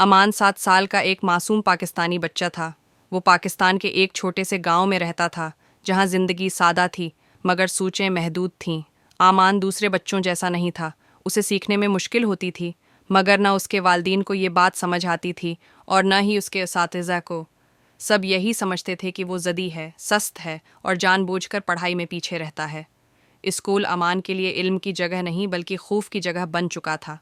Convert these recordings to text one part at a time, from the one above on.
अमान 7 साल का एक मासूम पाकिस्तानी बच्चा था। वो पाकिस्तान के एक छोटे से गांव में रहता था, जहां जिंदगी सादा थी मगर सोचें महदूद थीं। आमान दूसरे बच्चों जैसा नहीं था। उसे सीखने में मुश्किल होती थी, मगर न उसके वालिदैन को ये बात समझ आती थी और न ही उसके असातिज़ा को। सब यही समझते थे कि वो ज़दी है, सस्त है और जानबूझकर पढ़ाई में पीछे रहता है। स्कूल अमान के लिए इल्म की जगह नहीं बल्कि खौफ की जगह बन चुका था।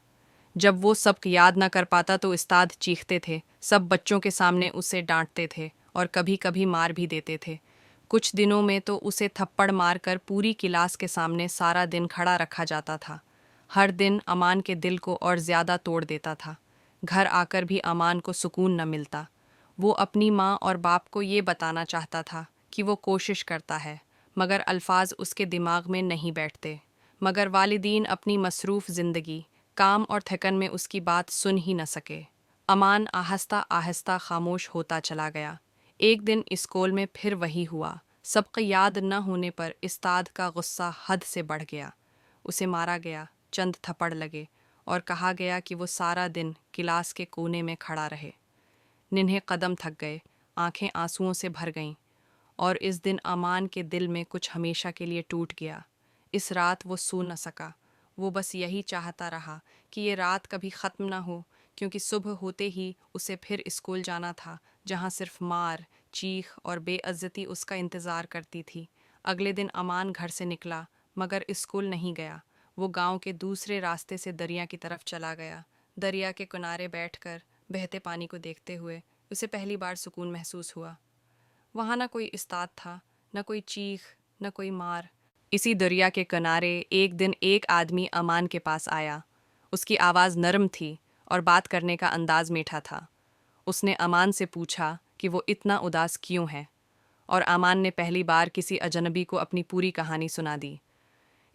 जब वो सबक याद न कर पाता तो उस्ताद चीखते थे, सब बच्चों के सामने उसे डांटते थे और कभी कभी मार भी देते थे। कुछ दिनों में तो उसे थप्पड़ मारकर पूरी क्लास के सामने सारा दिन खड़ा रखा जाता था। हर दिन अमान के दिल को और ज़्यादा तोड़ देता था। घर आकर भी अमान को सुकून न मिलता। वो अपनी माँ और बाप को ये बताना चाहता था कि वो कोशिश करता है, मगर अल्फाज उसके दिमाग में नहीं बैठते। मगर वालिदीन अपनी मसरूफ़ ज़िंदगी, काम और थकन में उसकी बात सुन ही न सके। अमान आहिस्ता आहिस्ता खामोश होता चला गया। एक दिन स्कूल में फिर वही हुआ। सबक याद न होने पर उस्ताद का गुस्सा हद से बढ़ गया। उसे मारा गया, चंद थप्पड़ लगे और कहा गया कि वो सारा दिन क्लास के कोने में खड़ा रहे। निन्हे कदम थक गए, आंखें आंसुओं से भर गईं और इस दिन अमान के दिल में कुछ हमेशा के लिए टूट गया। इस रात वो सो न सका। वो बस यही चाहता रहा कि ये रात कभी ख़त्म ना हो, क्योंकि सुबह होते ही उसे फिर स्कूल जाना था, जहाँ सिर्फ मार, चीख और बेइज्जती उसका इंतज़ार करती थी। अगले दिन अमान घर से निकला, मगर स्कूल नहीं गया। वो गांव के दूसरे रास्ते से दरिया की तरफ चला गया। दरिया के किनारे बैठकर बहते पानी को देखते हुए उसे पहली बार सुकून महसूस हुआ। वहाँ न कोई उस्ताद था, न कोई चीख, न कोई मार। इसी दरिया के किनारे एक दिन एक आदमी अमान के पास आया। उसकी आवाज़ नरम थी और बात करने का अंदाज मीठा था। उसने अमान से पूछा कि वो इतना उदास क्यों है, और अमान ने पहली बार किसी अजनबी को अपनी पूरी कहानी सुना दी।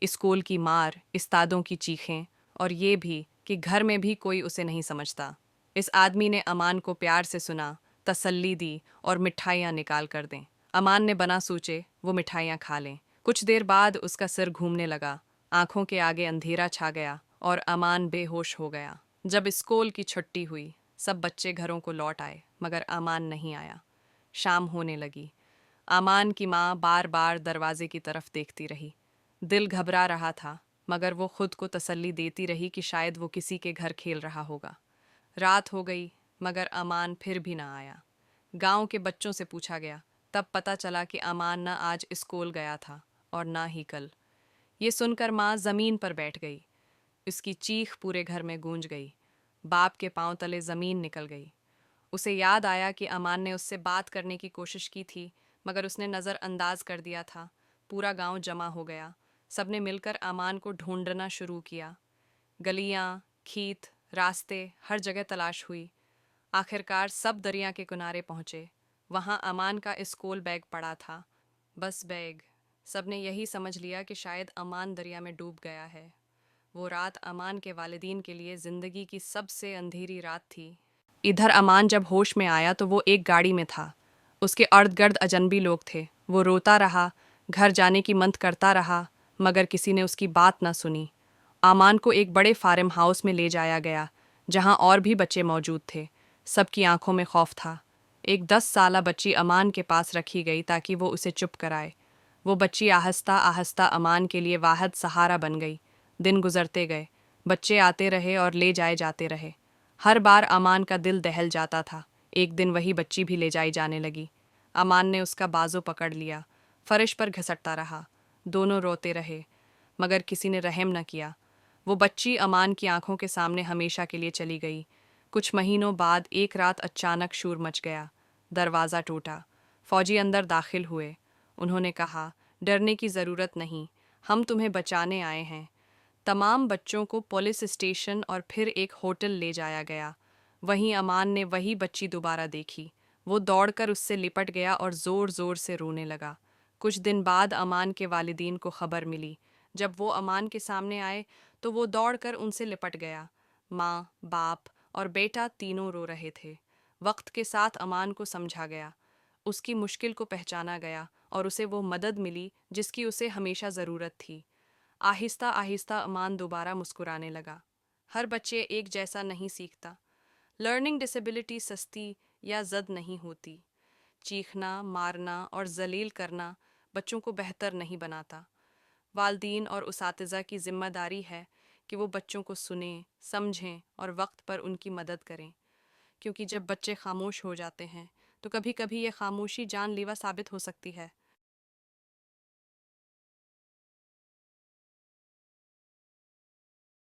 स्कूल की मार, उस्तादों की चीखें और ये भी कि घर में भी कोई उसे नहीं समझता। इस आदमी ने अमान को प्यार से सुना, तसल्ली दी और मिठाइयाँ निकाल कर दें। अमान ने बना सोचे वो मिठाइयाँ खा लें। कुछ देर बाद उसका सिर घूमने लगा, आंखों के आगे अंधेरा छा गया और अमान बेहोश हो गया। जब स्कूल की छुट्टी हुई, सब बच्चे घरों को लौट आए, मगर अमान नहीं आया। शाम होने लगी। अमान की माँ बार बार दरवाजे की तरफ देखती रही। दिल घबरा रहा था, मगर वो खुद को तसल्ली देती रही कि शायद वो किसी के घर खेल रहा होगा। रात हो गई, मगर अमान फिर भी ना आया। गांव के बच्चों से पूछा गया, तब पता चला कि अमान न आज स्कूल गया था और ना ही कल। ये सुनकर माँ ज़मीन पर बैठ गई। उसकी चीख पूरे घर में गूंज गई। बाप के पांव तले ज़मीन निकल गई। उसे याद आया कि अमान ने उससे बात करने की कोशिश की थी, मगर उसने नज़रअंदाज कर दिया था। पूरा गांव जमा हो गया। सबने मिलकर अमान को ढूंढना शुरू किया। गलियां, खेत, रास्ते, हर जगह तलाश हुई। आखिरकार सब दरिया के किनारे पहुंचे। वहां अमान का स्कूल बैग पड़ा था, बस बैग। सबने यही समझ लिया कि शायद अमान दरिया में डूब गया है। वो रात अमान के वालिदीन के लिए ज़िंदगी की सबसे अंधेरी रात थी। इधर अमान जब होश में आया तो वो एक गाड़ी में था। उसके अर्द गिर्द अजनबी लोग थे। वो रोता रहा, घर जाने की मंत करता रहा, मगर किसी ने उसकी बात ना सुनी। अमान को एक बड़े फार्म हाउस में ले जाया गया, जहां और भी बच्चे मौजूद थे। सबकी आंखों में खौफ था। एक 10 साला बच्ची अमान के पास रखी गई ताकि वो उसे चुप कराए। वो बच्ची आहिस्ता आहिस्ता अमान के लिए वाहिद सहारा बन गई। दिन गुजरते गए, बच्चे आते रहे और ले जाए जाते रहे। हर बार अमान का दिल दहल जाता था। एक दिन वही बच्ची भी ले जाई जाने लगी। अमान ने उसका बाजू पकड़ लिया, फर्श पर घसटता रहा। दोनों रोते रहे, मगर किसी ने रहम न किया। वो बच्ची अमान की आंखों के सामने हमेशा के लिए चली गई। कुछ महीनों बाद एक रात अचानक शोर मच गया। दरवाज़ा टूटा। फौजी अंदर दाखिल हुए। उन्होंने कहा, डरने की ज़रूरत नहीं, हम तुम्हें बचाने आए हैं। तमाम बच्चों को पुलिस स्टेशन और फिर एक होटल ले जाया गया। वहीं अमान ने वही बच्ची दोबारा देखी। वो दौड़कर उससे लिपट गया और ज़ोर ज़ोर से रोने लगा। कुछ दिन बाद अमान के वालिदीन को खबर मिली। जब वो अमान के सामने आए तो वो दौड़कर उनसे लिपट गया। माँ, बाप और बेटा तीनों रो रहे थे। वक्त के साथ अमान को समझा गया, उसकी मुश्किल को पहचाना गया और उसे वो मदद मिली जिसकी उसे हमेशा ज़रूरत थी। आहिस्ता आहिस्ता अमान दोबारा मुस्कुराने लगा। हर बच्चे एक जैसा नहीं सीखता। लर्निंग डिसेबिलिटी सस्ती या जद नहीं होती। चीखना, मारना और जलील करना बच्चों को बेहतर नहीं बनाता। वालदीन और उसातिज़ा की जिम्मेदारी है कि वो बच्चों को सुनें, समझें और वक्त पर उनकी मदद करें, क्योंकि जब बच्चे खामोश हो जाते हैं तो कभी कभी ये खामोशी जानलेवा साबित हो सकती है।